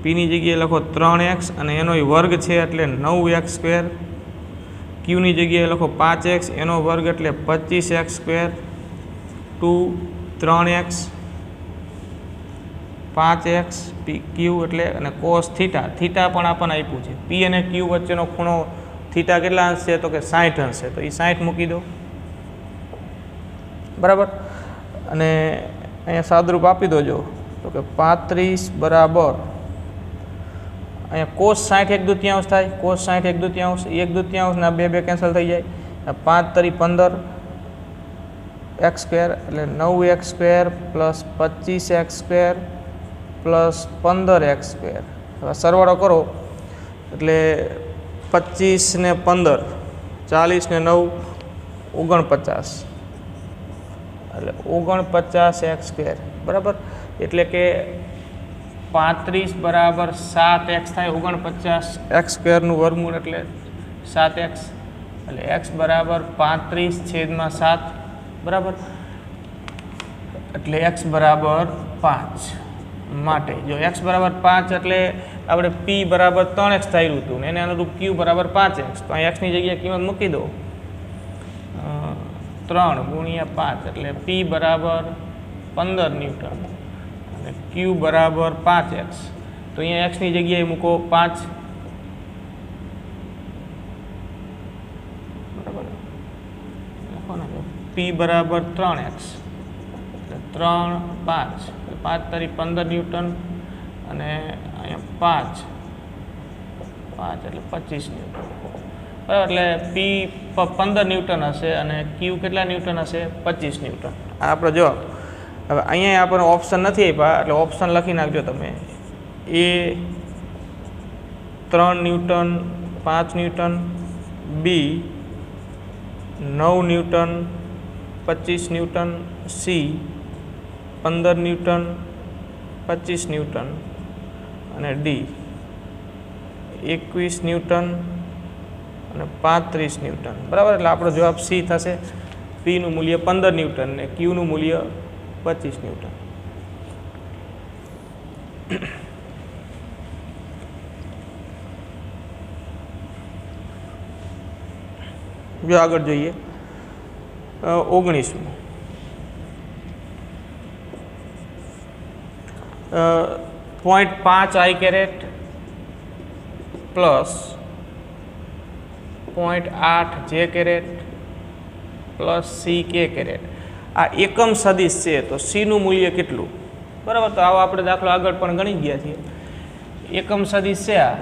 Speaker 1: પીની જગ્યાએ લખો 3x અને એનો વર્ગ છે એટલે 9x², ક્યુની જગ્યાએ લખો 5x એનો વર્ગ એટલે 25x², 2 3x 5x ક્યુ એટલે અને કોસ થીટા, થીટા પણ આપણને આપ્યું છે. પી અને ક્યુ વચ્ચેનો ખૂણો થીટા કેટલા અંશ છે? તો કે 60 અંશ છે. તો એ 60 મૂકી દો, બરાબર. અને અહીંયા સાદરૂપ આપી દો જો, તો કે 35 બરાબર અહીંયા કોસ 60 1/2 થાય, કોસ 60 1/2 ના 2 કેન્સલ થઈ જાય, 5 તરી 15 x² એટલે 9x² plus 25x² plus 15x². હવે સરવાળો કરો એટલે 25 ને 15 40 ને 9 49 એટલે 49x², બરાબર. એટલે કે 35 બરાબર 7x થાય, 49x²નું વર્ગમૂળ એટલે 7x એટલે x બરાબર 35/7, બરાબર. એટલે x બરાબર 5 માટે જો x બરાબર 5 એટલે આપણે p બરાબર 3x થયું હતું ને એને અનુરૂપ q બરાબર 5x. તો અહીં x ની જગ્યાએ કિંમત મૂકી દો, 3 × 5 એટલે p બરાબર 15 ન્યૂટન અને q બરાબર 5x. તો અહીંયા x ની જગ્યાએ મૂકો 5, બરાબર. લખો ને p બરાબર 3x એટલે 3 5 5 તરી 15 ન્યૂટન અને અહીંયા 5 એટલે 25 ન્યૂટન, બરાબર. એટલે પી 15 ન્યૂટન હશે અને ક્યુ કેટલા ન્યૂટન હશે? 25 ન્યૂટન. આ આપણો જવાબ. હવે અહીંયા આપણને ઓપ્શન નથી આપ્યા એટલે ઓપ્શન લખી નાખજો તમે. એ 3 ન્યૂટન 5 ન્યૂટન, બી 9 newton 25 newton, C 15 newton 25 newton અને ડી 21 ન્યૂટન અને 35 ન્યૂટન, બરાબર. એટલે આપણો જવાબ સી થશે. પીનું મૂલ્ય 15 ન્યૂટન ને ક્યુનું મૂલ્ય 25 ન્યૂટન. જો આગળ જોઈએ 19મું. 0.5 i² plus 0.8 j² plus ck². આ એકમ સદિશ છે તો સીનું મૂલ્ય કેટલું? બરાબર. તો આવો આપણે દાખલો આગળ પણ ગણી ગયા છીએ. એકમ સદિશ છે આ,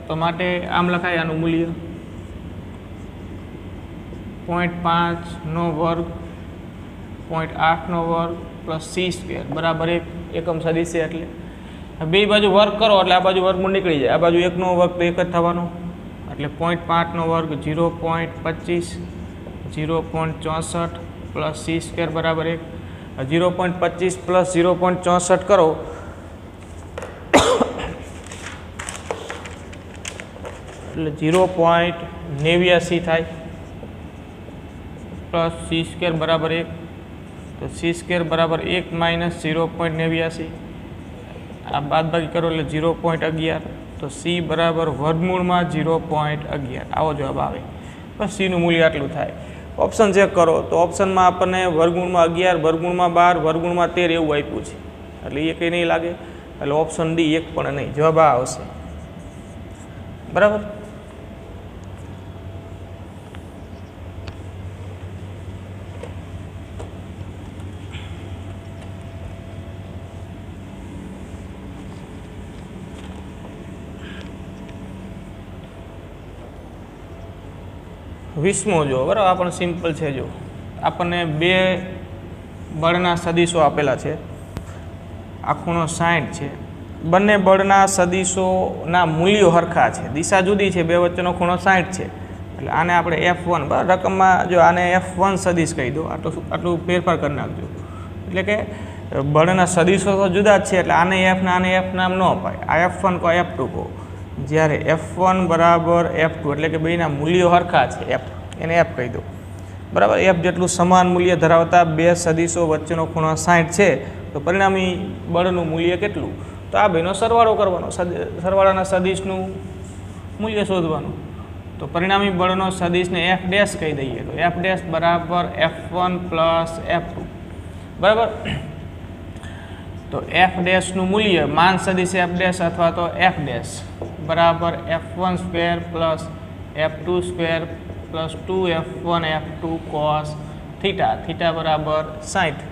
Speaker 1: તો માટે આમ લખાય આનું મૂલ્ય 0.5 નો વર્ગ 0.8 નો વર્ગ પ્લસ c² બરાબર 1 એકમ સદિશ છે. એટલે બે બાજુ વર્ગ કરો એટલે આ બાજુ વર્ગમૂળ નીકળી જાય, આ બાજુ 1 નો વર્ગ તો 1 જ થવાનો એટલે 0.5 નો વર્ગ 0.25 0.64 પ્લસ c² બરાબર 1. 0.25 પ્લસ 0.64 કરો એટલે 0.89 થાય પ્લસ c² બરાબર 1. તો c² બરાબર 1 માઇનસ 0.89 આ બાદબાકી કરો એટલે 0.11. તો c બરાબર વર્ગમૂળમાં 0.11 આવો જવાબ આવે. બસ સીનું મૂલ્ય આટલું થાય. ઓપ્શન ચેક કરો તો ઓપ્શનમાં આપણને વર્ગમૂળમાં 11 વર્ગમૂળમાં 12 વર્ગમૂળમાં 13 એવું આપ્યું છે એટલે એ કંઈ નહીં લાગે. એટલે ઓપ્શન ડી એક પણ નહીં, જવાબ આ આવશે, બરાબર. વીસમો જો, બરાબર. આપણને સિમ્પલ છે. જો આપણને બે બળના સદીશો આપેલા છે, આ ખૂણો 60 છે. બંને બળના સદીશોના મૂલ્યો સરખા છે, દિશા જુદી છે, બે વચ્ચેનો ખૂણો 60 છે. એટલે આને આપણે F1 બરાબર રકમમાં જો આને F1 સદીશ કહી દો. આટલું ફેરફાર કરી નાખજો. એટલે કે બળના સદીશો તો જુદા જ છે એટલે આને F ને આને F નામ ન અપાય. આ F1 કહો F2 કહો. જ્યારે F1 બરાબર F2 એટલે કે બેના મૂલ્યો સરખા છે F, એને F કહી દો. બરાબર. એફ જેટલું સમાન મૂલ્ય ધરાવતા બે સદીશો વચ્ચેનો ખૂણો 60 છે, તો પરિણામી બળનું મૂલ્ય કેટલું? તો આ બેનો સરવાળો કરવાનો, સરવાળાના સદીશનું મૂલ્ય શોધવાનું. તો પરિણામી બળનો સદીશને એફ ડેશ કહી દઈએ, તો એફ ડેશ બરાબર F1 પ્લસ F2. બરાબર. તો એફ ડેશનું મૂલ્ય માન સદીશ એફ ડેશ અથવા તો એફ ડેશ બરાબર F1 square plus F2 square plus 2F1 F2 cos theta, theta બરાબર 60.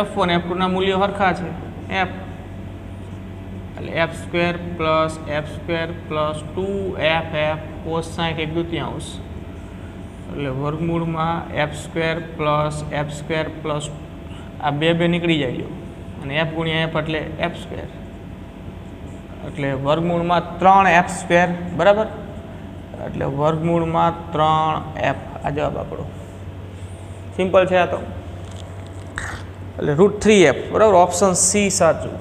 Speaker 1: F1 F2ના મૂલ્યો સરખા છે, F એટલે F square plus F square plus 2FF cos 60 એટલે વર્ગમૂળમાં F square plus F square plus આ બે નીકળી જાય અને F ગુણ્યા F એટલે F સ્ક્વેર એટલે વર્ગમૂળમાં 3F સ્ક્વેર. બરાબર. એટલે વર્ગમૂળમાં 3F આ જવાબ આપણો. સિમ્પલ છે આ તો. એટલે √3F. બરાબર. ઓપ્શન સી સાચું.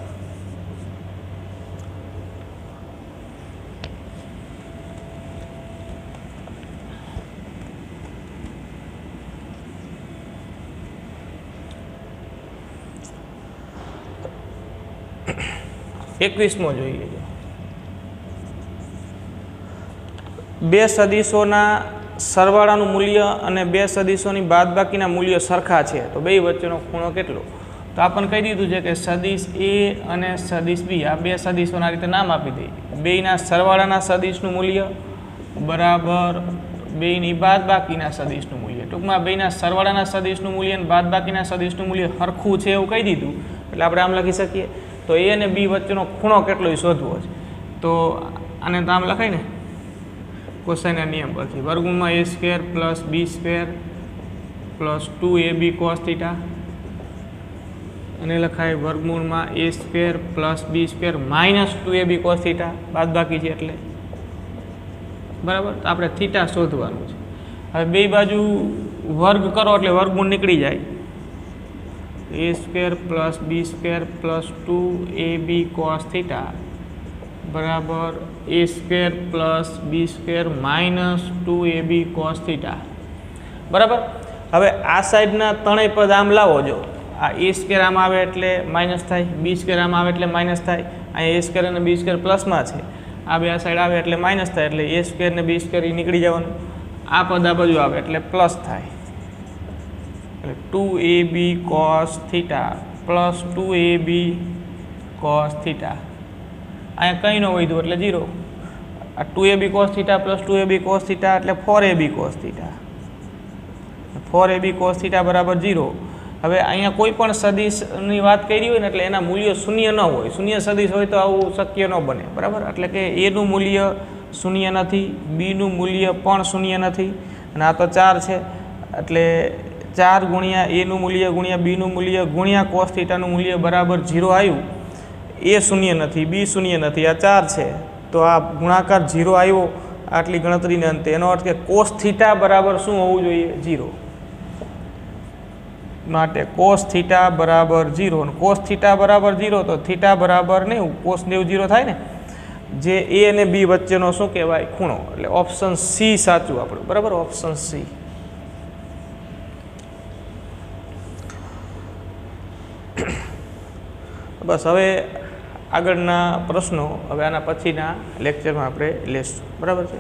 Speaker 1: એકવીસમો જોઈ લેજો. બે સદીશોના સરવાળાનું મૂલ્ય અને બે સદીશોની બાદબાકીના મૂલ્યો સરખા છે, તો બે વચ્ચેનો ખૂણો કેટલો? તો આપણને કહી દીધું છે કે સદીશ એ અને સદીશ બી, આ બે સદીશોના રીતે નામ આપી દઈએ. બેયના સરવાળાના સદીશનું મૂલ્ય બરાબર બેયની બાદબાકીના સદીશનું મૂલ્ય. ટૂંકમાં બેયના સરવાળાના સદીશનું મૂલ્ય અને બાદબાકીના સદીશનું મૂલ્ય સરખું છે એવું કહી દીધું, એટલે આપણે આમ લખી શકીએ. તો એ અને બી વચ્ચેનો ખૂણો કેટલો એ શોધવો છે. તો આને તો આમ લખાય ને કોસાઈના નિયમ પરથી, વર્ગમૂળમાં A square plus B square plus 2AB cos theta, અને લખાય વર્ગમૂળમાં A square plus B square minus 2AB cos theta, બાદબાકી છે એટલે. બરાબર. તો આપણે થીટા શોધવાનું છે. હવે બે બાજુ વર્ગ કરો એટલે વર્ગમૂળ નીકળી જાય. A square plus B square plus 2AB cos theta બરાબર A square plus B square minus 2AB cos theta. બરાબર. હવે આ સાઈડના ત્રણેય પદ આમ લાવો. જો આ A સ્ક્વેર આમ આવે એટલે માઇનસ થાય, B સ્ક્વેર આમ આવે એટલે માઇનસ થાય, અહીંયા A સ્ક્વેર અને B સ્ક્વેર પ્લસમાં છે, આ બે આ સાઈડ આવે એટલે માઇનસ થાય, એટલે A સ્ક્વેર ને B સ્ક્વેર એ નીકળી જવાનું. આ પદ આ બાજુ આવે એટલે પ્લસ થાય, એટલે 2AB cos theta plus 2AB cos theta. અહીંયા કંઈ ન વધ્યું એટલે 0. આ 2AB cos theta plus 2AB cos theta એટલે 4AB cos theta, 4AB cos theta બરાબર 0. હવે અહીંયા કોઈ પણ સદીશની વાત કરી હોય ને એટલે એના મૂલ્યો શૂન્ય ન હોય. શૂન્ય સદીશ હોય તો આવું શક્ય ન બને. બરાબર. એટલે કે એનું મૂલ્ય શૂન્ય નથી, બીનું મૂલ્ય પણ શૂન્ય નથી, અને આ તો 4 છે એટલે 4 ગુણ્યા એનું મૂલ્ય ગુણ્યા બીનું મૂલ્ય ગુણ્યા કોસ થીટાનું મૂલ્ય બરાબર 0 આવ્યું. એ શૂન્ય નથી, બી શૂન્ય નથી, આ 4 છે, તો આ ગુણાકાર 0 આવ્યો આટલી ગણતરીને અંતે. એનો અર્થ કે કોસ થીટા બરાબર શું હોવું જોઈએ? 0. માટે કોસ થીટા બરાબર 0, અને કોસ થીટા બરાબર 0 તો થીટા બરાબર 90, કોસ 90 0 થાય ને, જે એ અને બી વચ્ચેનો શું કહેવાય? ખૂણો. એટલે ઓપ્શન સી સાચું આપણું. બરાબર. Option C. બસ હવે આગળના પ્રશ્નો હવે આના પછીના લેક્ચરમાં આપણે લેશું. બરાબર છે.